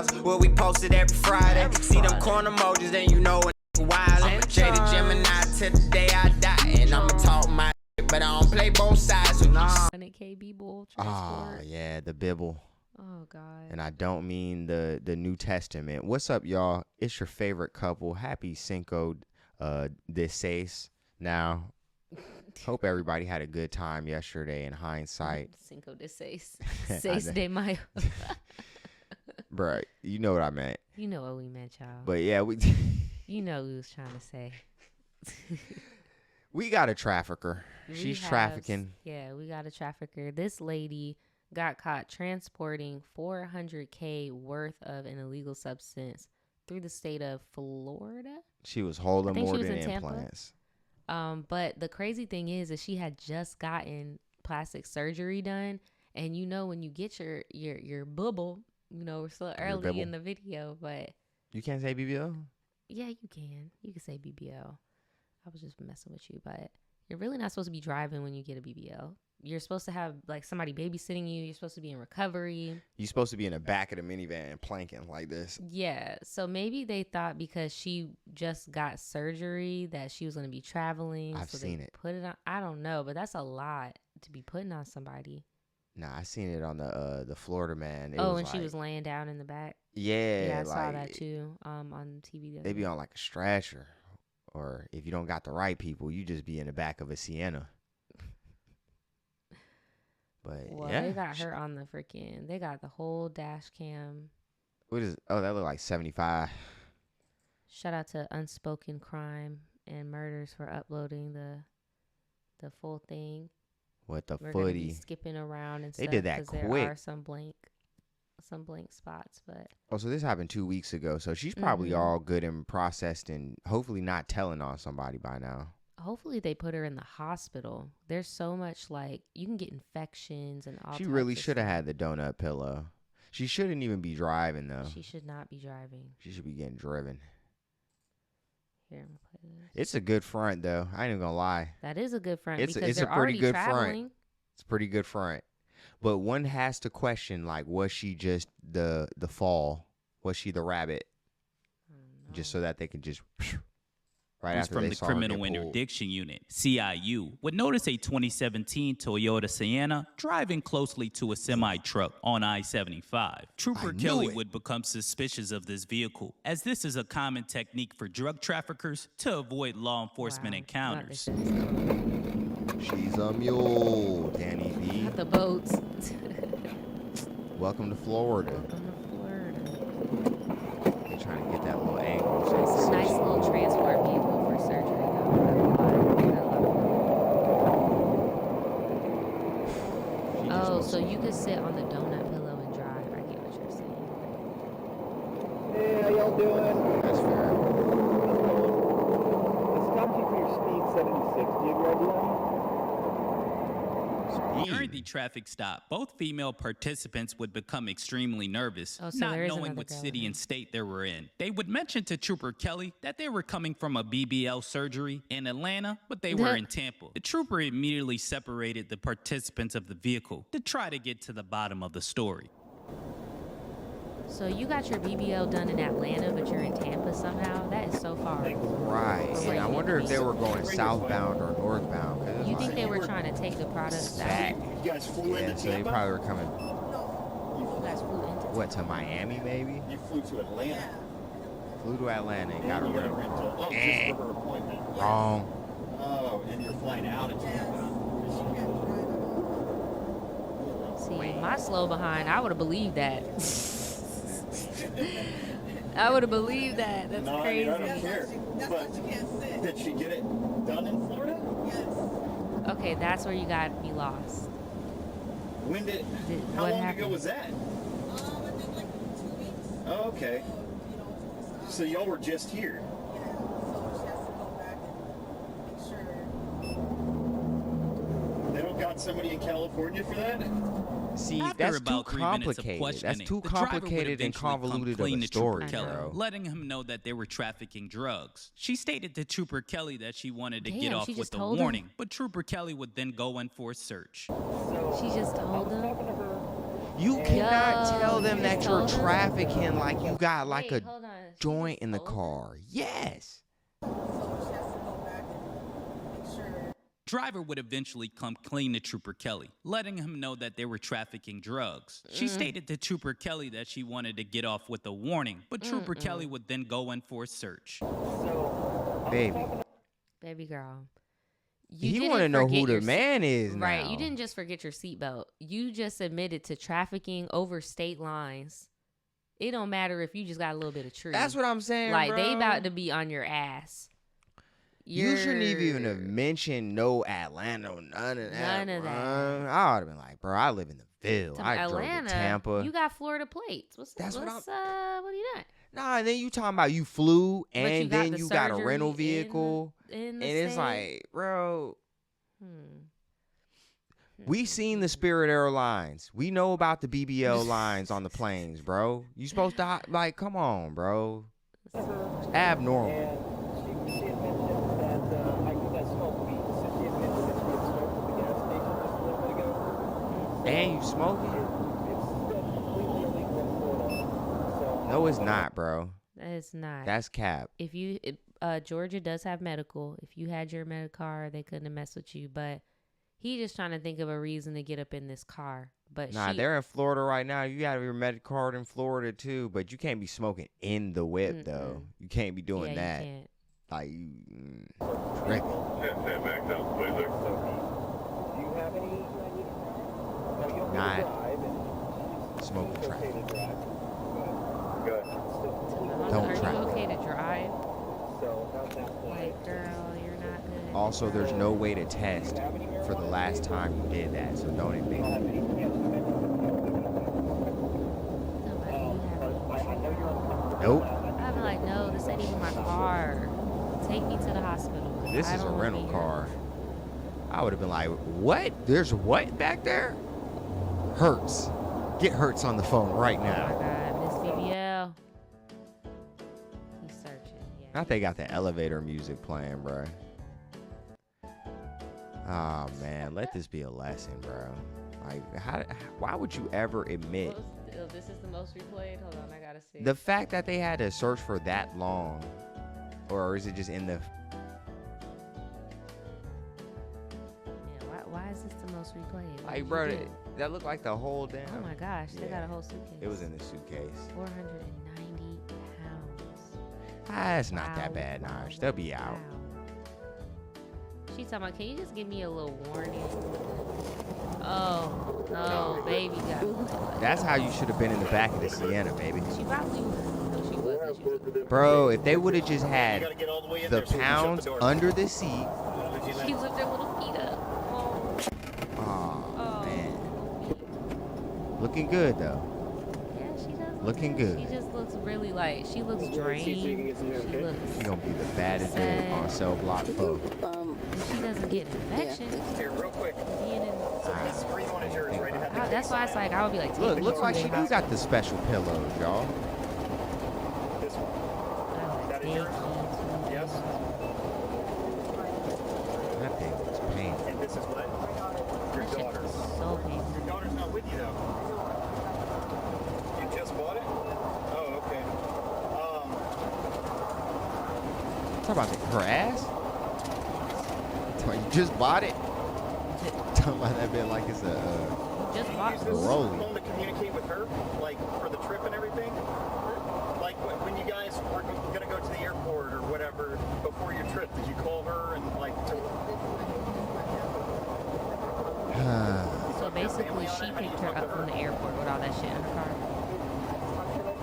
house where we posted every Friday. See them corn emojis, then you know when wild. Jaded Gemini till the day I die. And I'ma talk my shit, but I don't play both sides. So nah. KB bull transport. Oh, yeah, the Bible. Oh, God. And I don't mean the New Testament. What's up, y'all? It's your favorite couple. Happy Cinco de Seis. Now, hope everybody had a good time yesterday in hindsight. Cinco de Seis. Seis de Mayo. Bruh, you know what I meant. You know what we meant, y'all. But yeah, we... You know what we was trying to say. We got a trafficker. She's trafficking. Yeah, we got a trafficker. This lady got caught transporting $400K worth of an illegal substance through the state of Florida. She was holding more than implants. But the crazy thing is she had just gotten plastic surgery done. And you know when you get your bubble, you know, we're still early in the video, but... You can't say BBL? Yeah, you can. You can say BBL. I was just messing with you, but you're really not supposed to be driving when you get a BBL. You're supposed to have like somebody babysitting you. You're supposed to be in recovery. You're supposed to be in the back of the minivan planking like this. Yeah. So maybe they thought because she just got surgery that she was going to be traveling. I've seen it. Put it on. I don't know, but that's a lot to be putting on somebody. Nah, I seen it on the Florida Man. She was laying down in the back. Yeah, I saw that too. On TV. They be on like a stretcher, or if you don't got the right people, you just be in the back of a Sienna. But yeah, they got her on the freaking. They got the whole dash cam. What is? Oh, that look like 75. Shout out to Unspoken Crime and Murders for uploading the full thing. What the We're footy? Gonna be skipping around and stuff. They did that quick. There are some blank spots, but so this happened 2 weeks ago. So she's probably all good and processed, and hopefully not telling on somebody by now. Hopefully they put her in the hospital. There's so much like you can get infections and all. She really should have had the donut pillow. She shouldn't even be driving though. She should not be driving. She should be getting driven. Here, I'm gonna play this. It's a good front though. I ain't even gonna lie. That is a good front. It's because a pretty good traveling. front. It's a pretty good front. But one has to question, like, was she just the fall? Was she the rabbit? Just so that they can just right after from they the saw Criminal Interdiction Unit, CIU, would notice a 2017 Toyota Sienna driving closely to a semi-truck on I-75. Trooper Kelly would become suspicious of this vehicle, as this is a common technique for drug traffickers to avoid law enforcement encounters. She's a mule, Danny B. Not the boats. Welcome to Florida. They're trying to get that little angle. It's a nice little transport vehicle for surgery, though. Oh, so you could sit on the donut pillow and drive. I get what you're saying. Hey, how y'all doing? That's fair. It's stopped you for your speed 76. Do you have your ID on you? During the traffic stop, both female participants would become extremely nervous, not knowing what city and state they were in. They would mention to Trooper Kelly that they were coming from a BBL surgery in Atlanta, but they were in Tampa. The trooper immediately separated the participants of the vehicle to try to get to the bottom of the story. So you got your BBL done in Atlanta, but you're in Tampa somehow? That is so far. Right. And I wonder if they were going southbound or northbound. You think they were trying to take the product back? You guys flew into so they probably were coming. You guys flew into what, to Miami maybe? You flew to Atlanta. Flew to Atlanta and got a rental. Just for her appointment. Wrong. Oh, and you're flying out of Tampa. See, my slow behind, I would have believed that. I would have believed that. That's crazy. I don't care. But did she get it done in Florida? Yes. Okay, that's where you got to be lost. When did how long ago was that? Within like 2 weeks. Oh, okay. So y'all were just here. Yeah. So she has to go back and make sure. They don't got somebody in California for that? See, After that's about too 3 minutes of complicated. questioning, That's too the driver would complicated and eventually come convoluted of clean a to Trooper story, Kelly, bro. letting him know that they were trafficking drugs. She stated to Trooper Kelly that she wanted to get off with a warning, but Trooper Kelly would then go in for a search. So She just told him? talking to her. You cannot tell them you that just you're told them? trafficking like you got like Wait, a hold on. She joint just in the told her? car. Yes. So she has to go back and make sure. Driver would eventually come clean to Trooper Kelly, letting him know that they were trafficking drugs. She stated to Trooper Kelly that she wanted to get off with a warning, but Trooper Kelly would then go in for a search. Baby. Baby girl. He didn't want to know forget who the your man is now. Right. You didn't just forget your seatbelt. You just admitted to trafficking over state lines. It don't matter if you just got a little bit of truth. That's what I'm saying, Like, bro. they about to be on your ass. You shouldn't even have mentioned no Atlanta, none of that. None of that. I would have been like, bro, I live in the Ville. I Atlanta, drove to Tampa. You got Florida plates. What are you doing? Nah, and then you talking about you flew and got then the you got a surgery rental vehicle. in the And it's state? like, bro, we seen the Spirit Airlines. We know about the BBL lines on the planes, bro. You supposed to, like, come on, bro. It's abnormal. And she had mentioned that I think I smoked weed. So she had mentioned that she had smoked at the gas station just a little bit ago. And you smoking? It's still completely illegal in Florida. So No, it's not, bro. It's not. That's cap. Georgia does have medical. If you had your medical car, they couldn't have messed with you. But he just trying to think of a reason to get up in this car. But Nah, they're in Florida right now. You got your med card in Florida too, but you can't be smoking in the whip though. You can't be doing that. You can't. Like you. do you have any? No, you don't Not need to drive. And smoking it's okay track. to drive. Good. Still, Don't Are try. you okay to drive? so not that point. Like, girl, you're not good. at Also, there's driving. no way to test for the last time you did that, so don't admit I don't it. have any. Yes, you mentioned Nobody, you have I know you're uncomfortable. Nope. I'd be like, no, this ain't even my car. Take me to the hospital. This I is a don't wanna rental be here. car. I would have been like, what? There's what back there? Hertz. Get Hertz on the phone right Oh my now. God, Miss BBL. He's searching. Yeah. Not they got the elevator music playing, bro. Oh man, let this be a lesson, bro. Like, why would you ever admit This is the most replayed. Hold on, I gotta see. the fact that they had to search for that long, or is it just in the? Yeah, why is this the most replayed? What Like, did bro, you do? that looked like the whole damn. Oh my gosh, they got a whole suitcase. It was in the suitcase. 490 pounds. It's not that Wow, bad, wow, Naj. They'll be wow. out. She's talking about, can you just give me a little warning? Oh, no, baby got. That's how you should have been in the back of the Sienna, baby. She probably. No, she wasn't. She was, Bro, if they would have just had gotta get all the way in the there so we can shut pounds the door. under the seat. she lifted her little feet up. Oh, Oh, man. Looking good, though. yeah, she does. Look Looking good. She just looks really like, she looks See if you drained. can get some She air, okay? looks. She gonna be the baddest dude on Cell Block 4. She doesn't get infections. Here, real quick. Being in. This green one is yours, right? It had the That's why it's like, I would be like, take Look, me looks to like the she do hospital. got the special pillows, y'all. this one. I would That is take yours? me to- Yes. That thing looks painful. And this is what? Your That shit daughter's. is so painful. Your daughter's not with you though. You just bought it? Oh, okay. Talk about her ass? You just bought it? Talking about that bit like it's a. Just Do you bought use this Rolling. phone to communicate with her, like for the trip and everything? Like when you guys were gonna go to the airport or whatever before your trip, did you call her and like to? So basically, she picked her up from the airport with all that shit in her car.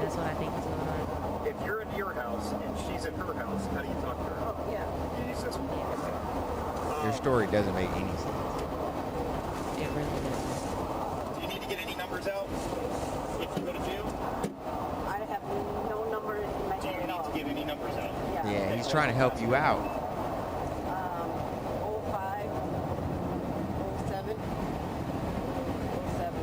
That's what I think is going on. If you're in your house and she's in her house, how do you talk to her? You use this one. Your story doesn't make any sense. It really does. Do you need to get any numbers out if you go to jail? I have no number in my Do you head at need all. to get any numbers out? Yeah, he's trying to help you out. 05, 07, 07.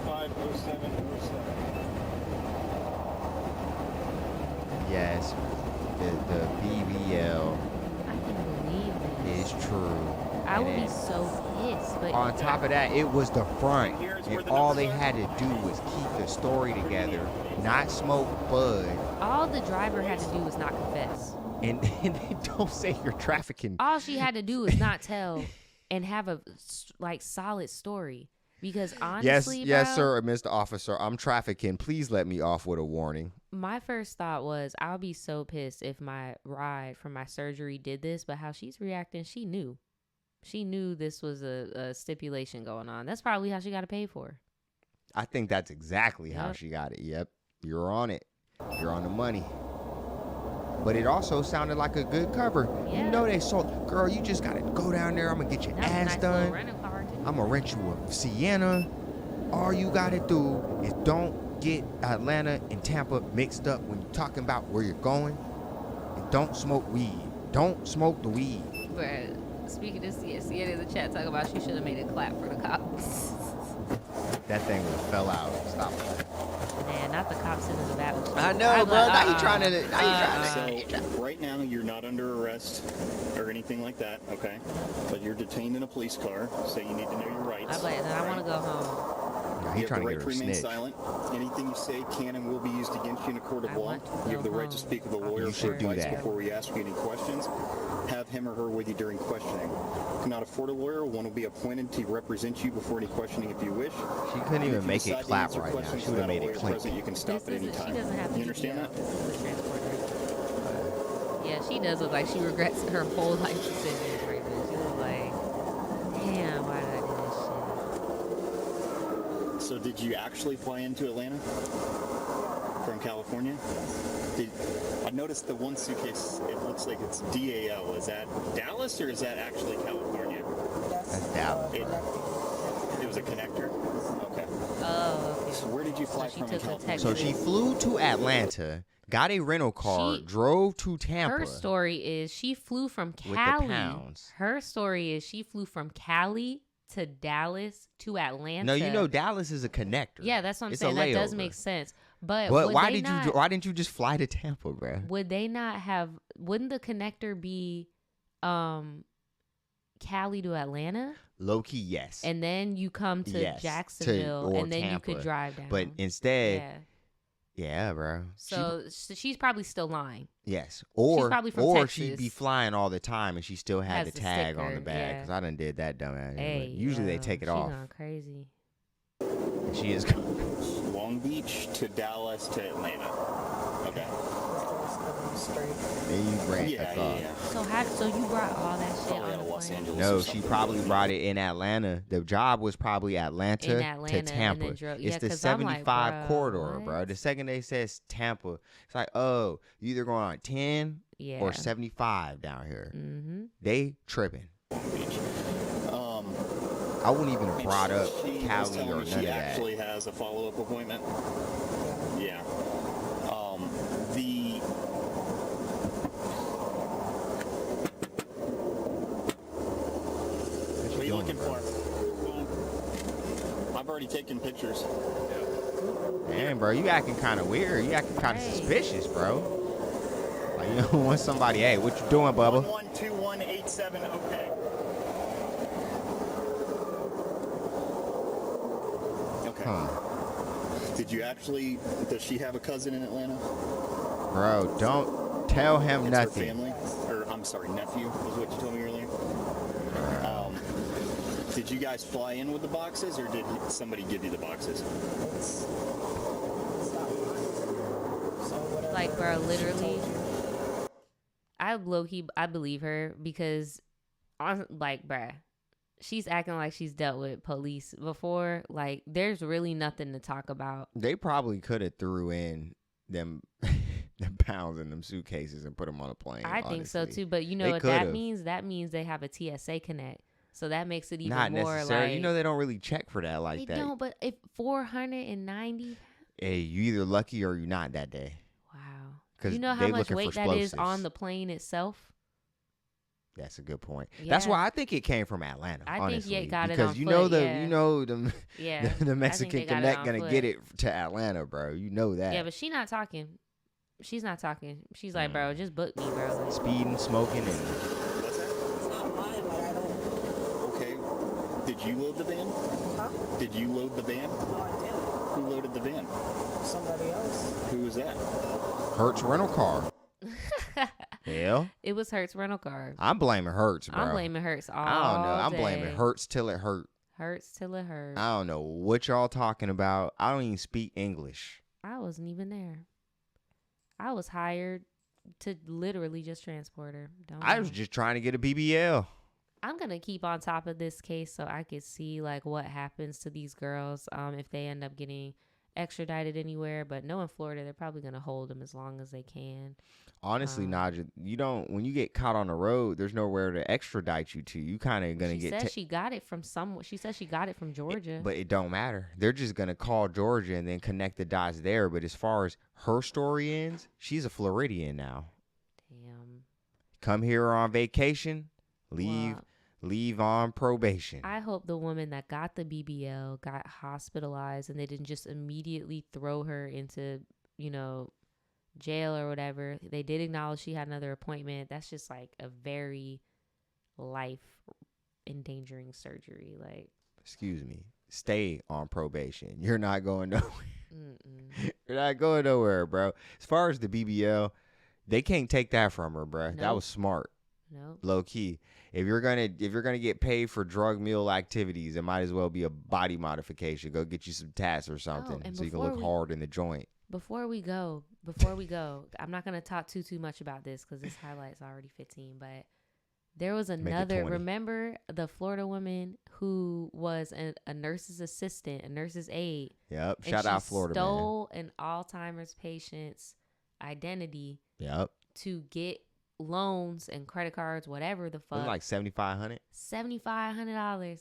050707. Yes, the BBL I can believe this. is true. I would be so pissed. But on top of that, it was the front. And all they had to do was keep the story together, not smoke bud. All the driver had to do was not confess. And they don't say you're trafficking. All she had to do was not tell and have a solid story. Because honestly, yes, sir, Mr. Officer, I'm trafficking. Please let me off with a warning. My first thought was I'll be so pissed if my ride from my surgery did this, but how she's reacting, she knew. She knew this was a stipulation going on. That's probably how she got to pay for. I think that's exactly how she got it. Yep, you're on it. You're on the money. But it also sounded like a good cover. Yeah. You know they sold. Girl, you just got to go down there. I'm going to get your ass done. I'm going to rent you a Sienna. All you got to do is don't get Atlanta and Tampa mixed up when you're talking about where you're going. And don't smoke weed. Don't smoke the weed. Bruh. Speaking of Sienna in the chat, talking about she should have made a clap for the cops. That thing would have fell out. Stop it. Man, not the cops sitting in the back. I know, bro. Now you trying to. So right now you're not under arrest or anything like that, okay? But you're detained in a police car, so you need to know your rights. I want to go home. No, You have the right to remain silent. Anything you say can and will be used against you in a court of law. You have the right to speak with a lawyer for advice before we ask you any questions. Have him or her with you during questioning. If you cannot afford a lawyer, one will be appointed to represent you before any questioning if you wish. She couldn't even make it clap right now. She would have made it click. You can stop at any time. She doesn't have to. You understand that? Yeah, she does look like she regrets her whole life decisions right now. She was like, damn, why did I do this shit? So did you actually fly into Atlanta from California? I noticed the one suitcase, it looks like it's DAL. Is that Dallas or is that actually California? That's Dallas. It was a connector? Okay. Oh, okay. So where did you fly from in California? So she flew to Atlanta, got a rental car, drove to Tampa. Her story is she flew from Cali. With the pounds. Her story is she flew from Cali to Dallas to Atlanta. No, you know Dallas is a connector. Yeah, that's what I'm saying. That does make sense. But why didn't you just fly to Tampa, bro? Would they not have? Wouldn't the connector be, Cali to Atlanta? Low key, yes. And then you come to Jacksonville, and then Tampa. You could drive down. But instead, yeah, bro. So she's probably still lying. Yes, she's probably from Texas. She'd be flying all the time, and she still had the tag sticker, on the bag. Because I done did that dumbass. Hey, usually they take it off. She's gone crazy. And she is. Long Beach to Dallas to Atlanta. Okay. Then you rent a car. Yeah. So you brought all that shit on the Los plane? Angeles. No, she probably brought it in Atlanta. The job was probably Atlanta to Tampa. And then it's the 75 corridor, bro. The second they says Tampa, it's like, oh, you either going on 10 or 75 down here. Mm-hmm. They tripping. I wouldn't even have brought up Cali or none of that. She actually has a follow-up appointment. Yeah. What are you looking for? I've already taken pictures. Man, bro, you acting kind of weird. You acting kind of suspicious, bro. Like, you don't want somebody, hey, what you doing, Bubba? 112187, okay. Okay. Huh. Did you actually, does she have a cousin in Atlanta? Bro, don't tell him nothing. Her family? Or, I'm sorry, nephew was what you told me earlier. Did you guys fly in with the boxes, or did somebody give you the boxes? Like, bro, literally, I believe her because, like, bruh, she's acting like she's dealt with police before. Like, there's really nothing to talk about. They probably could have threw in them pounds in them suitcases and put them on a plane. I think so too, but you know what that means? That means they have a TSA connect. So that makes it even more necessary. like, You know, they don't really check for that like that. They don't, but if 490. Hey, you either lucky or you're not that day. Wow. You know how much weight that is on the plane itself? That's a good point. Yeah. That's why I think it came from Atlanta. I honestly, think got because it on you foot, know yeah. the Mexican Connect gonna get it to Atlanta, bro. You know that. Yeah, but she's not talking. She's like, bro, just book me, bro. Like, speeding, smoking, and. Did you load the van? Huh? Did you load the van? No, I didn't. Who loaded the van? Somebody else. Who was that? Hertz rental car. Hell, It was Hertz rental car. I'm blaming Hertz, bro. I'm blaming Hertz all I don't know. I'm day. blaming Hertz till it hurt. Hurts till it hurts. I don't know what y'all talking about. I don't even speak English. I wasn't even there. I was hired to literally just transport her. I was just trying to get a BBL. I'm gonna keep on top of this case so I could see like what happens to these girls if they end up getting extradited anywhere. But knowing Florida, they're probably gonna hold them as long as they can. Honestly, Naja, you don't. When you get caught on the road, there's nowhere to extradite you to. You kind of gonna She get. said she got it from some. She said she got it from Georgia. But it don't matter. They're just gonna call Georgia and then connect the dots there. But as far as her story ends, she's a Floridian now. Damn. Come here on vacation, leave. Well, Leave on probation. I hope the woman that got the BBL got hospitalized and they didn't just immediately throw her into, jail or whatever. They did acknowledge she had another appointment. That's just like a very life endangering surgery. Like, excuse me. Stay on probation. You're not going nowhere. You're not going nowhere, bro. As far as the BBL, they can't take that from her, bro. Nope. That was smart. Nope. Low key. If you're gonna get paid for drug mule activities, it might as well be a body modification. Go get you some tats or something, so you can look hard in the joint. Before we go, I'm not gonna talk too much about this because this highlight's already 15. But there was another. Remember the Florida woman who was a nurse's assistant, a nurse's aide. Yep. Shout out Florida, man. Stole an Alzheimer's patient's identity. Yep. To get loans and credit cards, whatever the fuck. It was like $7,500. $7,500.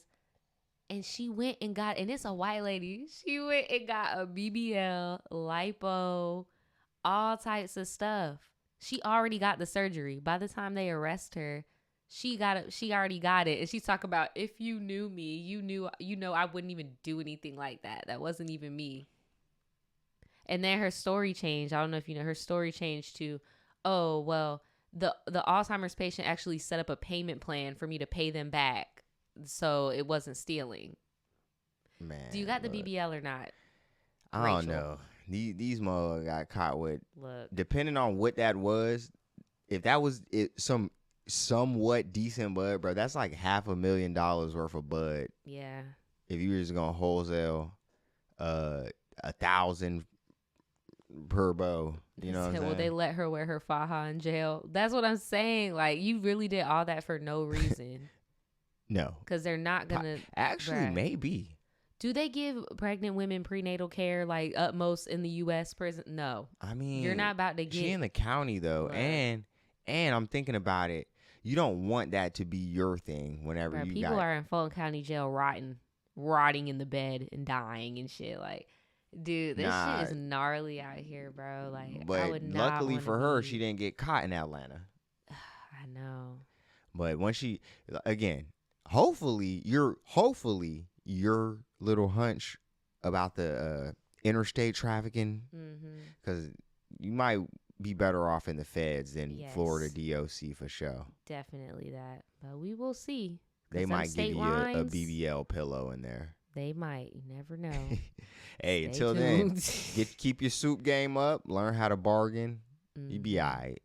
And she went and got, and it's a white lady. She went and got a BBL, lipo, all types of stuff. She already got the surgery. By the time they arrest her, she already got it. And she's talking about, if you knew me, you know I wouldn't even do anything like that. That wasn't even me. And then her story changed. I don't know if you know, her story changed to, oh, well, the Alzheimer's patient actually set up a payment plan for me to pay them back, so it wasn't stealing. Man, do you got the BBL or not? I don't know. These motherfuckers got caught with. Look, depending on what that was, if that was some somewhat decent bud, bro, that's like $500,000 worth of bud. Yeah. If you were just gonna wholesale 1,000 per bow. You know what I'm saying? Will they let her wear her faja in jail? That's what I'm saying. Like, you really did all that for no reason. No. Because they're not going to. Actually, maybe. Do they give pregnant women prenatal care, like, utmost in the U.S. prison? No. I mean. You're not about to get. She in the county, though. Right. And I'm thinking about it. You don't want that to be your thing whenever you people are in Fulton County jail rotting in the bed and dying and shit. Like, dude, this shit is gnarly out here, bro. Like, but I would not luckily for her, she didn't get caught in Atlanta. I know. But when she, again, hopefully your little hunch about the interstate trafficking, because you might be better off in the feds than Florida DOC for sure. Definitely that. But we will see. They might give you a BBL pillow in there. They might. You never know. Hey, until then, keep your soup game up. Learn how to bargain. You be all right.